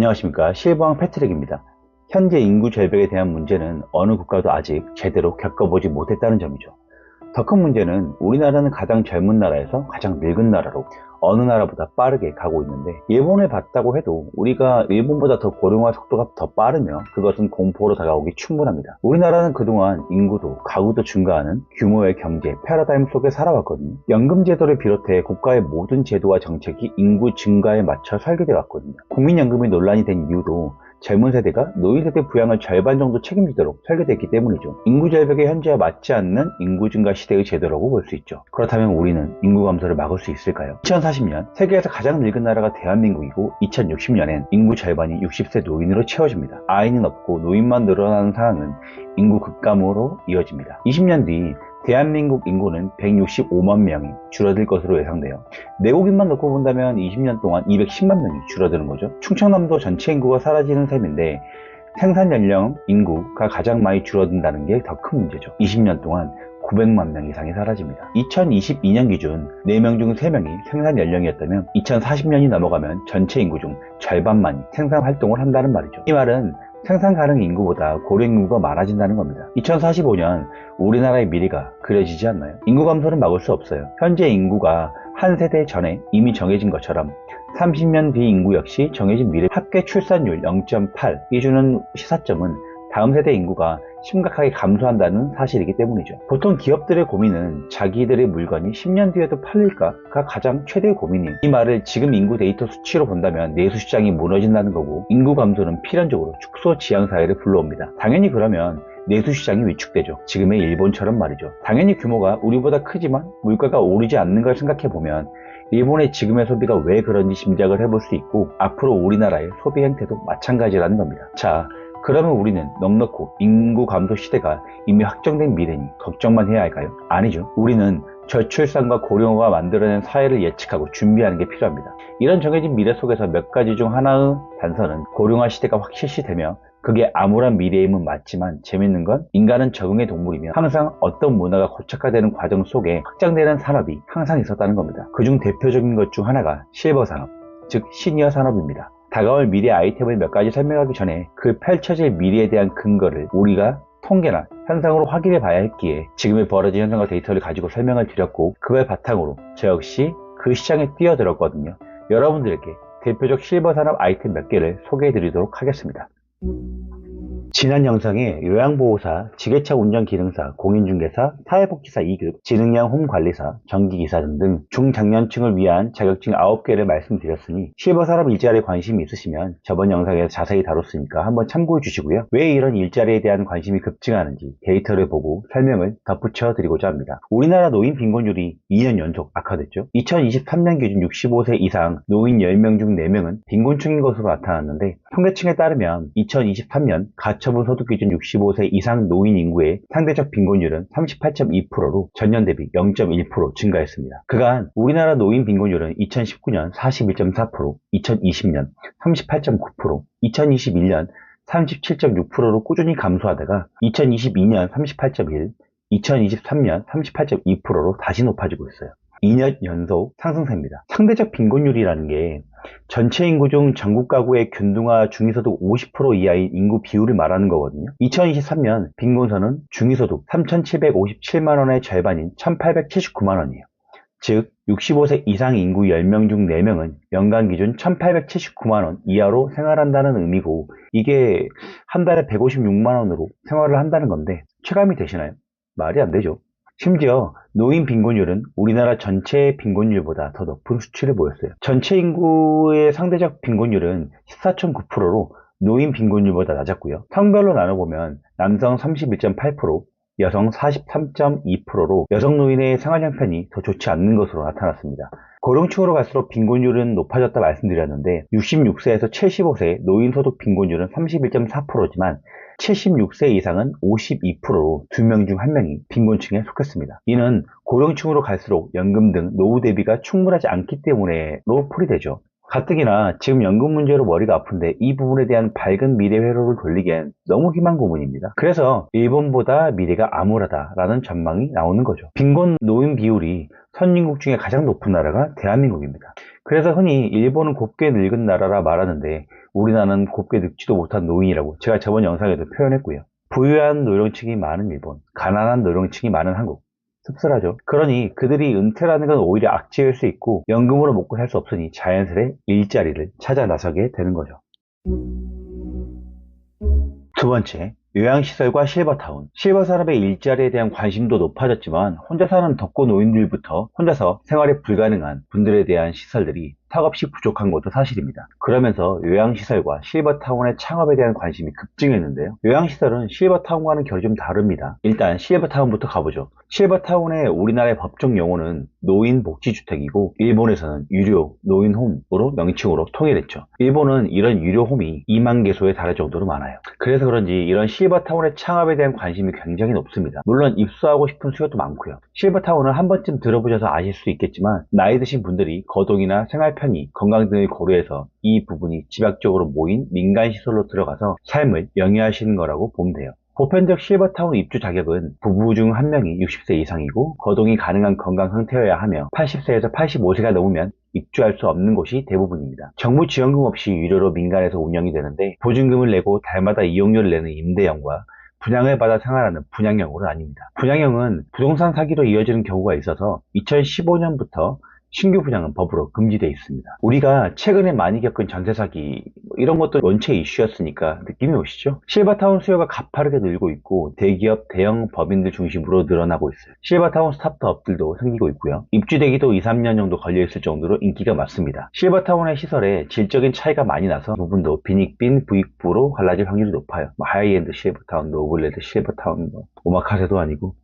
안녕하십니까, 실버왕 패트릭입니다. 현재 인구 절벽에 대한 문제는 어느 국가도 아직 제대로 겪어보지 못했다는 점이죠. 더 큰 문제는 우리나라는 가장 젊은 나라에서 가장 늙은 나라로 어느 나라보다 빠르게 가고 있는데, 일본을 봤다고 해도 우리가 일본보다 더 고령화 속도가 더 빠르며 그것은 공포로 다가오기 충분합니다. 우리나라는 그동안 인구도 가구도 증가하는 규모의 경제 패러다임 속에 살아왔거든요. 연금 제도를 비롯해 국가의 모든 제도와 정책이 인구 증가에 맞춰 설계되어 왔거든요. 국민연금이 논란이 된 이유도 젊은 세대가 노인 세대 부양을 절반 정도 책임지도록 설계됐기 때문이죠. 인구 절벽의 현재와 맞지 않는 인구 증가 시대의 제도라고 볼 수 있죠. 그렇다면 우리는 인구 감소를 막을 수 있을까요? 2040년 세계에서 가장 늙은 나라가 대한민국이고, 2060년엔 인구 절반이 60세 노인으로 채워집니다. 아이는 없고 노인만 늘어나는 상황은 인구 급감으로 이어집니다. 20년 뒤 대한민국 인구는 165만 명이 줄어들 것으로 예상돼요. 내국인만 놓고 본다면 20년 동안 210만 명이 줄어드는 거죠. 충청남도 전체 인구가 사라지는 셈인데, 생산 연령 인구가 가장 많이 줄어든다는 게 더 큰 문제죠. 20년 동안 900만 명 이상이 사라집니다. 2022년 기준 4명 중 3명이 생산 연령이었다면, 2040년이 넘어가면 전체 인구 중 절반만이 생산 활동을 한다는 말이죠. 이 말은 생산 가능 인구보다 고령 인구가 많아진다는 겁니다. 2045년 우리나라의 미래가 그려지지 않나요? 인구 감소는 막을 수 없어요. 현재 인구가 한 세대 전에 이미 정해진 것처럼 30년 뒤 인구 역시 정해진 미래 합계 출산율 0.8이 주는 시사점은 다음 세대 인구가 심각하게 감소한다는 사실이기 때문이죠. 보통 기업들의 고민은 자기들의 물건이 10년 뒤에도 팔릴까가 가장 최대의 고민이에요. 이 말을 지금 인구 데이터 수치로 본다면 내수시장이 무너진다는 거고, 인구 감소는 필연적으로 축소 지향 사회를 불러옵니다. 당연히 그러면 내수시장이 위축되죠. 지금의 일본처럼 말이죠. 당연히 규모가 우리보다 크지만 물가가 오르지 않는 걸 생각해보면 일본의 지금의 소비가 왜 그런지 짐작을 해볼 수 있고, 앞으로 우리나라의 소비 행태도 마찬가지라는 겁니다. 자, 그러면 우리는 넉넉고 인구 감소 시대가 이미 확정된 미래니 걱정만 해야 할까요? 아니죠. 우리는 저출산과 고령화가 만들어낸 사회를 예측하고 준비하는 게 필요합니다. 이런 정해진 미래 속에서 몇 가지 중 하나의 단서는 고령화 시대가 확 실시되며, 그게 암울한 미래임은 맞지만 재밌는 건 인간은 적응의 동물이며 항상 어떤 문화가 고착화되는 과정 속에 확장되는 산업이 항상 있었다는 겁니다. 그중 대표적인 것 중 하나가 실버 산업, 즉 시니어 산업입니다. 다가올 미래 아이템을 몇 가지 설명하기 전에 그 펼쳐질 미래에 대한 근거를 우리가 통계나 현상으로 확인해 봐야 했기에 지금의 벌어진 현상과 데이터를 가지고 설명을 드렸고, 그걸 바탕으로 저 역시 그 시장에 뛰어들었거든요. 여러분들에게 대표적 실버 산업 아이템 몇 개를 소개해 드리도록 하겠습니다. 지난 영상에 요양보호사, 지게차 운전기능사, 공인중개사, 사회복지사 2급, 지능형 홈관리사, 전기기사 등등 중장년층을 위한 자격증 9개를 말씀드렸으니 실버산업 일자리에 관심이 있으시면 저번 영상에서 자세히 다뤘으니까 한번 참고해 주시고요. 왜 이런 일자리에 대한 관심이 급증하는지 데이터를 보고 설명을 덧붙여 드리고자 합니다. 우리나라 노인 빈곤율이 2년 연속 악화됐죠. 2023년 기준 65세 이상 노인 10명 중 4명은 빈곤층인 것으로 나타났는데, 통계청에 따르면 2023년 가처분 소득 기준 65세 이상 노인 인구의 상대적 빈곤율은 38.2%로 전년 대비 0.1% 증가했습니다. 그간 우리나라 노인 빈곤율은 2019년 41.4%, 2020년 38.9%, 2021년 37.6%로 꾸준히 감소하다가 2022년 38.1%, 2023년 38.2%로 다시 높아지고 있어요. 2년 연속 상승세입니다. 상대적 빈곤율이라는 게 전체 인구 중 전국 가구의 균등화 중위소득 50% 이하의 인구 비율을 말하는 거거든요. 2023년 빈곤선은 중위소득 3,757만원의 절반인 1,879만원이에요. 즉 65세 이상 인구 10명 중 4명은 연간 기준 1,879만원 이하로 생활한다는 의미고, 이게 한 달에 156만원으로 생활을 한다는 건데 체감이 되시나요? 말이 안 되죠. 심지어 노인 빈곤율은 우리나라 전체 빈곤율보다 더 높은 수치를 보였어요. 전체 인구의 상대적 빈곤율은 14.9%로 노인 빈곤율보다 낮았고요. 성별로 나눠보면 남성 31.8%, 여성 43.2%로 여성 노인의 생활 형편이 더 좋지 않는 것으로 나타났습니다. 고령층으로 갈수록 빈곤율은 높아졌다 말씀드렸는데, 66세에서 75세 노인 소득 빈곤율은 31.4%지만 76세 이상은 52%로 2명 중 1명이 빈곤층에 속했습니다. 이는 고령층으로 갈수록 연금 등 노후 대비가 충분하지 않기 때문에로 풀이되죠. 가뜩이나 지금 연금 문제로 머리가 아픈데 이 부분에 대한 밝은 미래 회로를 돌리기엔 너무 희망 고문입니다. 그래서 일본보다 미래가 암울하다라는 전망이 나오는 거죠. 빈곤 노인 비율이 선진국 중에 가장 높은 나라가 대한민국입니다. 그래서 흔히 일본은 곱게 늙은 나라라 말하는데, 우리나라는 곱게 늙지도 못한 노인이라고 제가 저번 영상에도 표현했고요. 부유한 노령층이 많은 일본, 가난한 노령층이 많은 한국. 씁쓸하죠. 그러니 그들이 은퇴라는 건 오히려 악재일 수 있고 연금으로 먹고 살 수 없으니 자연스레 일자리를 찾아 나서게 되는 거죠. 두 번째, 요양시설과 실버타운. 실버 산업의 일자리에 대한 관심도 높아졌지만 혼자 사는 덕고 노인들부터 혼자서 생활이 불가능한 분들에 대한 시설들이 턱없이 부족한 것도 사실입니다. 그러면서 요양시설과 실버타운의 창업에 대한 관심이 급증했는데요. 요양시설은 실버타운과는 결이 좀 다릅니다. 일단 실버타운부터 가보죠. 실버타운의 우리나라의 법정 용어는 노인복지주택이고 일본에서는 유료 노인홈으로 명칭으로 통일했죠. 일본은 이런 유료홈이 2만 개소에 달할 정도로 많아요. 그래서 그런지 이런 실버타운의 창업에 대한 관심이 굉장히 높습니다. 물론 입소하고 싶은 수요도 많고요. 실버타운을 한 번쯤 들어보셔서 아실 수 있겠지만 나이 드신 분들이 거동이나 생활 편의, 건강 등을 고려해서 이 부분이 집약적으로 모인 민간시설로 들어가서 삶을 영위하시는 거라고 보면 돼요. 보편적 실버타운 입주 자격은 부부 중 한 명이 60세 이상이고 거동이 가능한 건강 상태여야 하며 80세에서 85세가 넘으면 입주할 수 없는 곳이 대부분입니다. 정부 지원금 없이 유료로 민간에서 운영이 되는데 보증금을 내고 달마다 이용료를 내는 임대형과 분양을 받아 생활하는 분양형으로 나뉩니다. 분양형은 부동산 사기로 이어지는 경우가 있어서 2015년부터 신규 분양은 법으로 금지되어 있습니다. 우리가 최근에 많이 겪은 전세 사기 이런 것도 원체 이슈였으니까 느낌이 오시죠? 실버타운 수요가 가파르게 늘고 있고 대기업, 대형 법인들 중심으로 늘어나고 있어요. 실버타운 스타트업들도 생기고 있고요. 입주되기도 2, 3년 정도 걸려있을 정도로 인기가 많습니다. 실버타운의 시설에 질적인 차이가 많이 나서 부분도 빈익빈 부익부로 갈라질 확률이 높아요. 하이엔드 실버타운, 노블레드 실버타운, 오마카세도 아니고.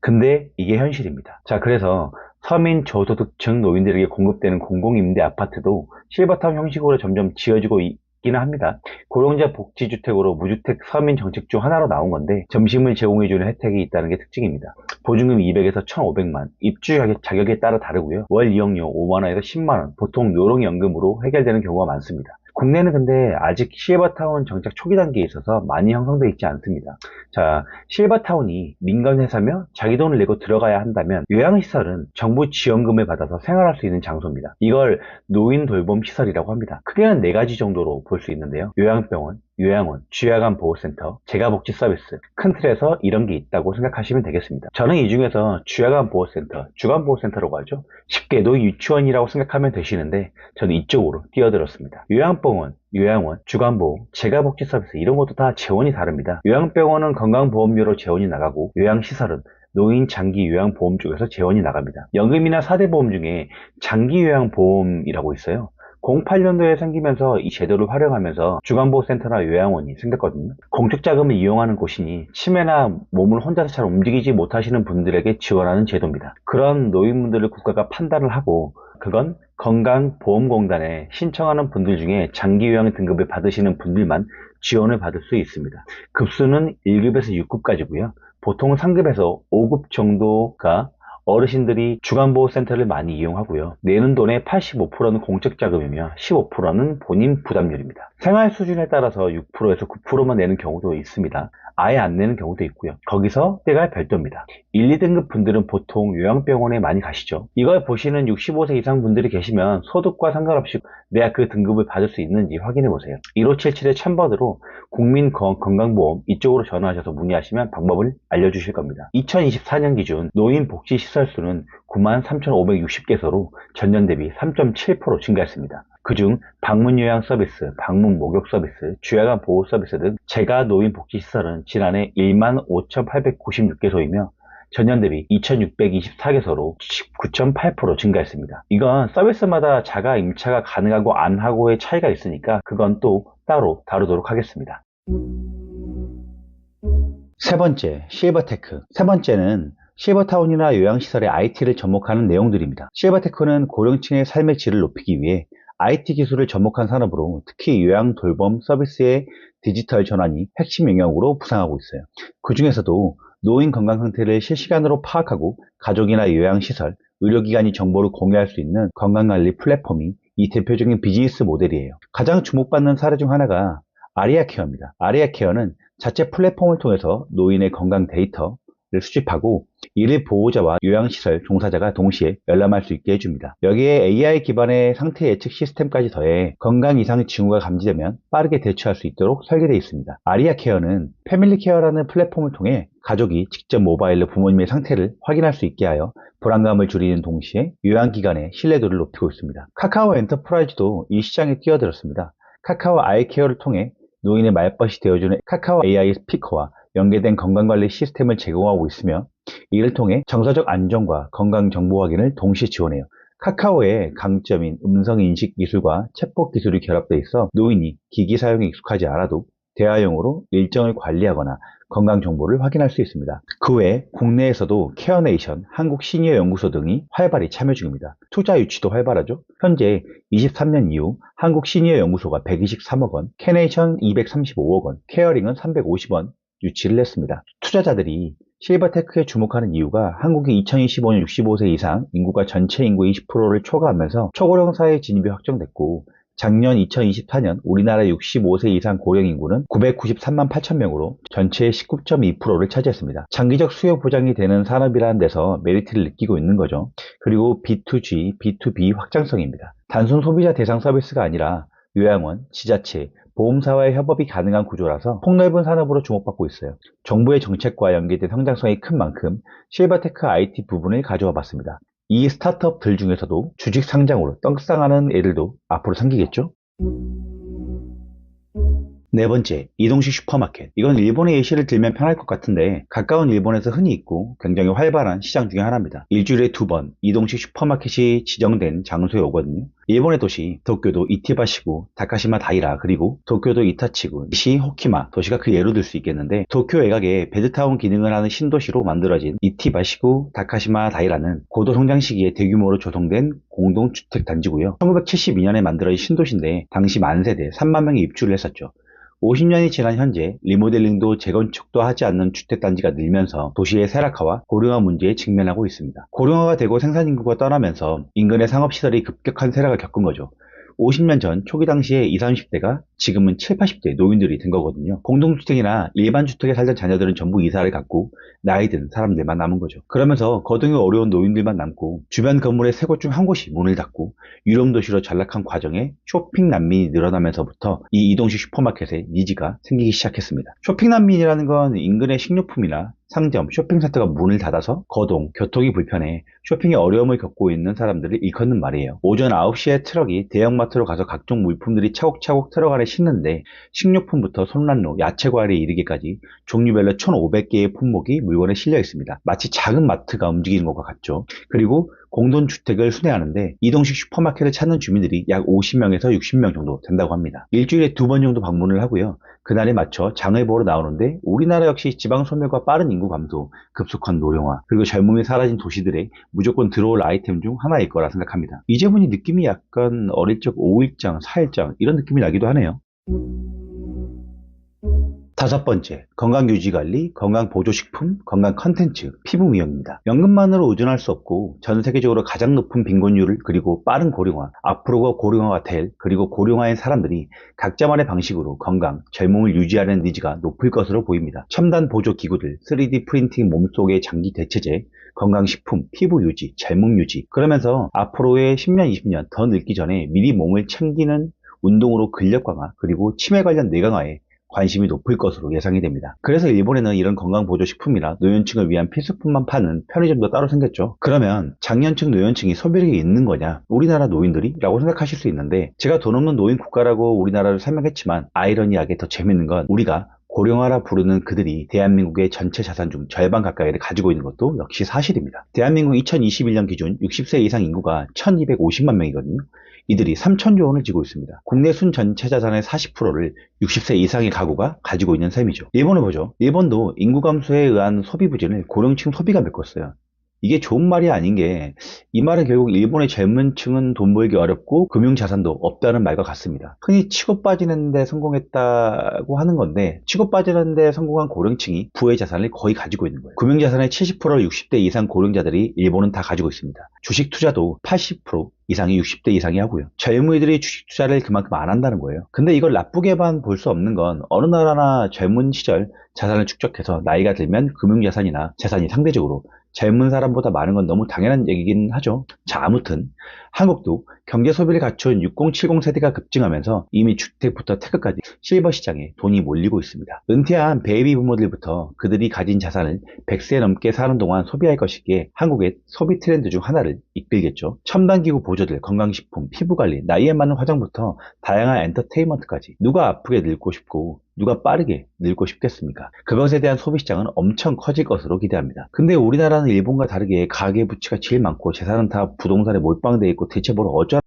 근데 이게 현실입니다. 자, 그래서 서민 저소득층 노인들에게 공급되는 공공임대 아파트도 실버타운 형식으로 점점 지어지고 있기는 합니다. 고령자 복지주택으로 무주택 서민 정책 중 하나로 나온 건데 점심을 제공해주는 혜택이 있다는 게 특징입니다. 보증금 200에서 1,500만, 입주 자격에 따라 다르고요. 월 이용료 5만원에서 10만원, 보통 요령연금으로 해결되는 경우가 많습니다. 국내는 근데 아직 실버타운 정착 초기 단계에 있어서 많이 형성되어 있지 않습니다. 자, 실버타운이 민간회사며 자기 돈을 내고 들어가야 한다면 요양시설은 정부 지원금을 받아서 생활할 수 있는 장소입니다. 이걸 노인 돌봄 시설이라고 합니다. 크게는 4가지 정도로 볼 수 있는데요. 요양병원, 요양원, 쥐야간 보호센터, 재가복지 서비스, 큰 틀에서 이런 게 있다고 생각하시면 되겠습니다. 저는 이 중에서 쥐야간 보호센터, 주간보호센터라고 하죠. 쉽게 노유치원이라고 생각하면 되시는데 저는 이쪽으로 뛰어들었습니다. 요양병원, 요양원, 주간보호, 재가복지 서비스 이런 것도 다 재원이 다릅니다. 요양병원은 건강보험료로 재원이 나가고 요양시설은 노인 장기 요양보험 쪽에서 재원이 나갑니다. 연금이나 4대 보험 중에 장기 요양보험이라고 있어요. 08년도에 생기면서 이 제도를 활용하면서 주간보호센터나 요양원이 생겼거든요. 공적자금을 이용하는 곳이니 치매나 몸을 혼자서 잘 움직이지 못하시는 분들에게 지원하는 제도입니다. 그런 노인분들을 국가가 판단을 하고 그건 건강보험공단에 신청하는 분들 중에 장기요양 등급을 받으시는 분들만 지원을 받을 수 있습니다. 급수는 1급에서 6급까지고요. 보통 3급에서 5급 정도가 어르신들이 주간보호센터를 많이 이용하고요. 내는 돈의 85%는 공적자금이며 15%는 본인 부담률입니다. 생활 수준에 따라서 6%에서 9%만 내는 경우도 있습니다. 아예 안 내는 경우도 있고요. 거기서 때가 별도입니다. 1, 2등급 분들은 보통 요양병원에 많이 가시죠. 이걸 보시는 65세 이상 분들이 계시면 소득과 상관없이 내가 그 등급을 받을 수 있는지 확인해 보세요. 1577-1000번으로 국민건강보험 이쪽으로 전화하셔서 문의하시면 방법을 알려주실 겁니다. 2024년 기준 노인복지시설 수는 93,560개소로 전년 대비 3.7% 증가했습니다. 그중 방문요양 서비스, 방문 목욕 서비스, 주야간 보호 서비스 등 재가 노인복지시설은 지난해 15,896개소이며 전년 대비 2,624개소로 19.8% 증가했습니다. 이건 서비스마다 자가 임차가 가능하고 안 하고의 차이가 있으니까 그건 또 따로 다루도록 하겠습니다. 세 번째, 실버테크. 세 번째는 실버타운이나 요양시설의 IT를 접목하는 내용들입니다. 실버테크는 고령층의 삶의 질을 높이기 위해 IT 기술을 접목한 산업으로 특히 요양 돌봄 서비스의 디지털 전환이 핵심 영역으로 부상하고 있어요. 그 중에서도 노인 건강 상태를 실시간으로 파악하고 가족이나 요양시설, 의료기관이 정보를 공유할 수 있는 건강관리 플랫폼이 이 대표적인 비즈니스 모델이에요. 가장 주목받는 사례 중 하나가 아리아케어입니다. 아리아케어는 자체 플랫폼을 통해서 노인의 건강 데이터, 수집하고 이를 보호자와 요양시설 종사자가 동시에 열람할 수 있게 해줍니다. 여기에 AI 기반의 상태 예측 시스템까지 더해 건강 이상 징후가 감지되면 빠르게 대처할 수 있도록 설계되어 있습니다. 아리아 케어는 패밀리 케어라는 플랫폼을 통해 가족이 직접 모바일로 부모님의 상태를 확인할 수 있게 하여 불안감을 줄이는 동시에 요양기관의 신뢰도를 높이고 있습니다. 카카오 엔터프라이즈도 이 시장에 뛰어들었습니다. 카카오 아이케어를 통해 노인의 말벗이 되어주는 카카오 AI 스피커와 연계된 건강관리 시스템을 제공하고 있으며 이를 통해 정서적 안정과 건강 정보 확인을 동시에 지원해요. 카카오의 강점인 음성인식 기술과 챗봇 기술이 결합되어 있어 노인이 기기 사용에 익숙하지 않아도 대화용으로 일정을 관리하거나 건강 정보를 확인할 수 있습니다. 그 외에 국내에서도 케어네이션, 한국시니어연구소 등이 활발히 참여 중입니다. 투자 유치도 활발하죠. 현재 23년 이후 한국시니어연구소가 123억 원, 케네이션 235억 원, 케어링은 350원 유치를 했습니다. 투자자들이 실버테크에 주목하는 이유가 한국이 2025년 65세 이상 인구가 전체 인구의 20%를 초과하면서 초고령 사회 진입이 확정됐고 작년 2024년 우리나라 65세 이상 고령 인구는 993만 8천 명으로 전체의 19.2%를 차지했습니다. 장기적 수요 보장이 되는 산업이라는 데서 메리트를 느끼고 있는 거죠. 그리고 B2G, B2B 확장성입니다. 단순 소비자 대상 서비스가 아니라 요양원, 지자체, 보험사와의 협업이 가능한 구조라서 폭넓은 산업으로 주목받고 있어요. 정부의 정책과 연계된 성장성이 큰 만큼 실버테크 IT 부분을 가져와 봤습니다. 이 스타트업들 중에서도 주식 상장으로 떡상하는 애들도 앞으로 생기겠죠? 네 번째, 이동식 슈퍼마켓. 이건 일본의 예시를 들면 편할 것 같은데 가까운 일본에서 흔히 있고 굉장히 활발한 시장 중에 하나입니다. 일주일에 2번 이동식 슈퍼마켓이 지정된 장소에 오거든요. 일본의 도시 도쿄도 이티바시구, 다카시마 다이라, 그리고 도쿄도 이타치구, 시 호키마 도시가 그 예로 들 수 있겠는데 도쿄 외곽에 베드타운 기능을 하는 신도시로 만들어진 이티바시구, 다카시마 다이라는 고도 성장 시기에 대규모로 조성된 공동주택 단지고요. 1972년에 만들어진 신도시인데 당시 만세대 3만 명이 입주를 했었죠. 50년이 지난 현재 리모델링도 재건축도 하지 않는 주택단지가 늘면서 도시의 쇠락화와 고령화 문제에 직면하고 있습니다. 고령화가 되고 생산인구가 떠나면서 인근의 상업시설이 급격한 쇠락을 겪은 거죠. 50년 전 초기 당시에 20, 30대가 지금은 7, 80대 노인들이 된 거거든요. 공동주택이나 일반 주택에 살던 자녀들은 전부 이사를 갔고 나이 든 사람들만 남은 거죠. 그러면서 거동이 어려운 노인들만 남고 주변 건물의 세 곳 중 한 곳이 문을 닫고 유럽 도시로 전락한 과정에 쇼핑 난민이 늘어나면서부터 이 이동식 슈퍼마켓의 니즈가 생기기 시작했습니다. 쇼핑 난민이라는 건 인근의 식료품이나 상점, 쇼핑센터가 문을 닫아서 거동, 교통이 불편해 쇼핑에 어려움을 겪고 있는 사람들을 일컫는 말이에요. 오전 9시에 트럭이 대형마트로 가서 각종 물품들이 차곡차곡 트럭 안에 싣는데 식료품부터 손난로, 야채, 과일에 이르기까지 종류별로 1,500개의 품목이 물건에 실려 있습니다. 마치 작은 마트가 움직이는 것과 같죠. 그리고 공동주택을 순회하는데 이동식 슈퍼마켓을 찾는 주민들이 약 50명에서 60명 정도 된다고 합니다. 일주일에 2번 정도 방문을 하고요. 그날에 맞춰 장을 보러 나오는데 우리나라 역시 지방 소멸과 빠른 인구 감소, 급속한 노령화, 그리고 젊음이 사라진 도시들의 무조건 들어올 아이템 중 하나일 거라 생각합니다. 이제 보니 느낌이 약간 어릴 적 5일장, 4일장 이런 느낌이 나기도 하네요. 다섯 번째, 건강유지관리, 건강보조식품, 건강 컨텐츠, 피부미용입니다. 연금만으로 의존할 수 없고 전 세계적으로 가장 높은 빈곤율을 그리고 빠른 고령화, 앞으로가 고령화가 될 그리고 고령화인 사람들이 각자만의 방식으로 건강, 젊음을 유지하는 니즈가 높을 것으로 보입니다. 첨단 보조기구들, 3D 프린팅 몸속의 장기 대체제, 건강식품, 피부유지, 젊음유지 그러면서 앞으로의 10년, 20년 더 늙기 전에 미리 몸을 챙기는 운동으로 근력 강화 그리고 치매 관련 뇌강화에 관심이 높을 것으로 예상이 됩니다. 그래서 일본에는 이런 건강보조식품이나 노년층을 위한 필수품만 파는 편의점도 따로 생겼죠. 그러면 장년층, 노년층이 소비력이 있는 거냐? 우리나라 노인들이? 라고 생각하실 수 있는데 제가 돈 없는 노인 국가라고 우리나라를 설명했지만 아이러니하게 더 재밌는 건 우리가 고령화라 부르는 그들이 대한민국의 전체 자산 중 절반 가까이를 가지고 있는 것도 역시 사실입니다. 대한민국 2021년 기준 60세 이상 인구가 1250만 명이거든요. 이들이 3천조 원을 지고 있습니다. 국내 순 전체 자산의 40%를 60세 이상의 가구가 가지고 있는 셈이죠. 일본을 보죠. 일본도 인구 감소에 의한 소비 부진을 고령층 소비가 메꿨어요. 이게 좋은 말이 아닌 게, 이 말은 결국 일본의 젊은 층은 돈 벌기 어렵고 금융자산도 없다는 말과 같습니다. 흔히 치고 빠지는 데 성공했다고 하는 건데, 치고 빠지는 데 성공한 고령층이 부의 자산을 거의 가지고 있는 거예요. 금융자산의 70%를 60대 이상 고령자들이 일본은 다 가지고 있습니다. 주식 투자도 80% 이상이 60대 이상이 하고요. 젊은이들이 주식 투자를 그만큼 안 한다는 거예요. 근데 이걸 나쁘게만 볼 수 없는 건, 어느 나라나 젊은 시절 자산을 축적해서 나이가 들면 금융자산이나 재산이 상대적으로 젊은 사람보다 많은 건 너무 당연한 얘기긴 하죠. 자, 아무튼 한국도 경제 소비를 갖춘 6070 세대가 급증하면서 이미 주택부터 태크까지 실버 시장에 돈이 몰리고 있습니다. 은퇴한 베이비 부모들부터 그들이 가진 자산을 100세 넘게 사는 동안 소비할 것이기에 한국의 소비 트렌드 중 하나를 이끌겠죠. 첨단기구 보조들, 건강식품, 피부관리, 나이에 맞는 화장부터 다양한 엔터테인먼트까지, 누가 아프게 늙고 싶고 누가 빠르게 늙고 싶겠습니까? 그것에 대한 소비시장은 엄청 커질 것으로 기대합니다. 근데 우리나라는 일본과 다르게 가계부채가 제일 많고 재산은 다 부동산에 몰빵되어 있고 대체 뭘 어쩌...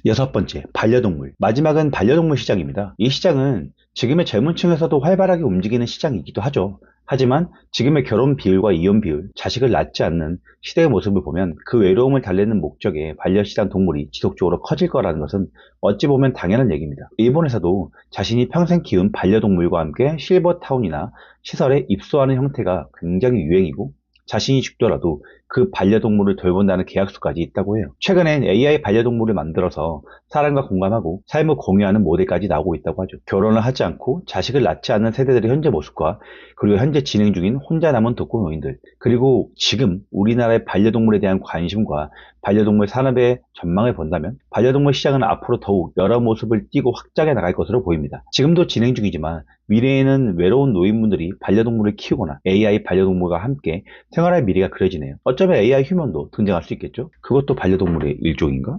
여섯 번째, 반려동물. 마지막은 반려동물 시장입니다. 이 시장은 지금의 젊은 층에서도 활발하게 움직이는 시장이기도 하죠. 하지만 지금의 결혼 비율과 이혼 비율, 자식을 낳지 않는 시대의 모습을 보면 그 외로움을 달래는 목적의 반려시장 동물이 지속적으로 커질 거라는 것은 어찌 보면 당연한 얘기입니다. 일본에서도 자신이 평생 키운 반려동물과 함께 실버타운이나 시설에 입소하는 형태가 굉장히 유행이고, 자신이 죽더라도 그 반려동물을 돌본다는 계약서까지 있다고 해요. 최근엔 AI 반려동물을 만들어서 사람과 공감하고 삶을 공유하는 모델까지 나오고 있다고 하죠. 결혼을 하지 않고 자식을 낳지 않는 세대들의 현재 모습과, 그리고 현재 진행 중인 혼자 남은 독거노인들, 그리고 지금 우리나라의 반려동물에 대한 관심과 반려동물 산업의 전망을 본다면 반려동물 시장은 앞으로 더욱 여러 모습을 띠고 확장해 나갈 것으로 보입니다. 지금도 진행 중이지만 미래에는 외로운 노인분들이 반려동물을 키우거나 AI 반려동물과 함께 생활할 미래가 그려지네요. 어쩌면 AI 휴먼도 등장할 수 있겠죠? 그것도 반려동물의 일종인가?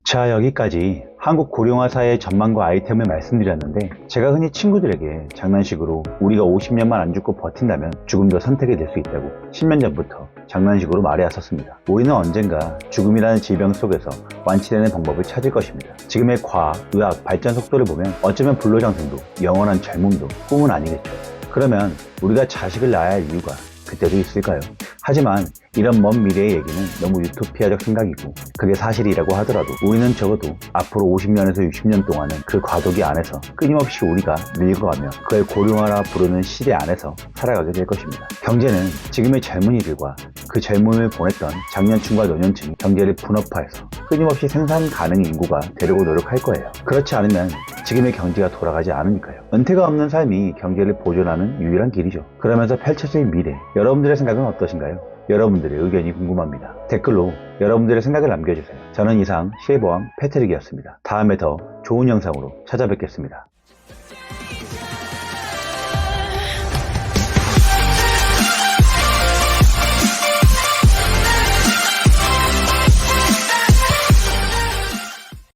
자, 여기까지 한국 고령화사의 전망과 아이템을 말씀드렸는데, 제가 흔히 친구들에게 장난식으로 우리가 50년만 안 죽고 버틴다면 죽음도 선택이 될 수 있다고 10년 전부터 장난식으로 말해왔었습니다. 우리는 언젠가 죽음이라는 질병 속에서 완치되는 방법을 찾을 것입니다. 지금의 과학, 의학 발전 속도를 보면 어쩌면 불로장생도 영원한 젊음도 꿈은 아니겠죠. 그러면 우리가 자식을 낳아야 할 이유가 그때도 있을까요? 하지만 이런 먼 미래의 얘기는 너무 유토피아적 생각이고, 그게 사실이라고 하더라도 우리는 적어도 앞으로 50년에서 60년 동안은 그 과도기 안에서 끊임없이 우리가 늙어가며 그걸 고령화라 부르는 시대 안에서 살아가게 될 것입니다. 경제는 지금의 젊은이들과 그 젊음을 보냈던 장년층과 노년층이 경제를 분업화해서 끊임없이 생산 가능 인구가 되려고 노력할 거예요. 그렇지 않으면 지금의 경제가 돌아가지 않으니까요. 은퇴가 없는 삶이 경제를 보존하는 유일한 길이죠. 그러면서 펼쳐질 미래, 여러분들의 생각은 어떠신가요? 여러분들의 의견이 궁금합니다. 댓글로 여러분들의 생각을 남겨주세요. 저는 이상 실버왕 패트릭이었습니다. 다음에 더 좋은 영상으로 찾아뵙겠습니다.